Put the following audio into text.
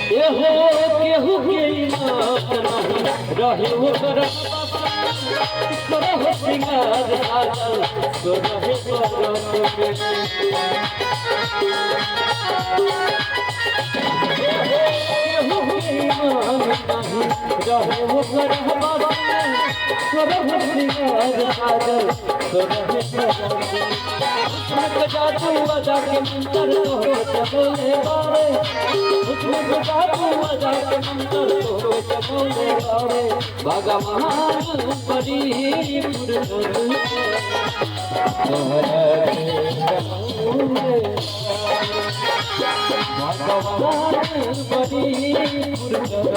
केहू के माफ नहीं रहे ओकर करह सिंगार लागल करहे करत के केहू के माफ नहीं रहे ओकर करह सिंगार लागल करहे करत के जादू अदा के मंतर तो चले बारे उसमें जादू अदा के मंतर तो चले बारे भगवान परी पुरन भगवान परी पुरन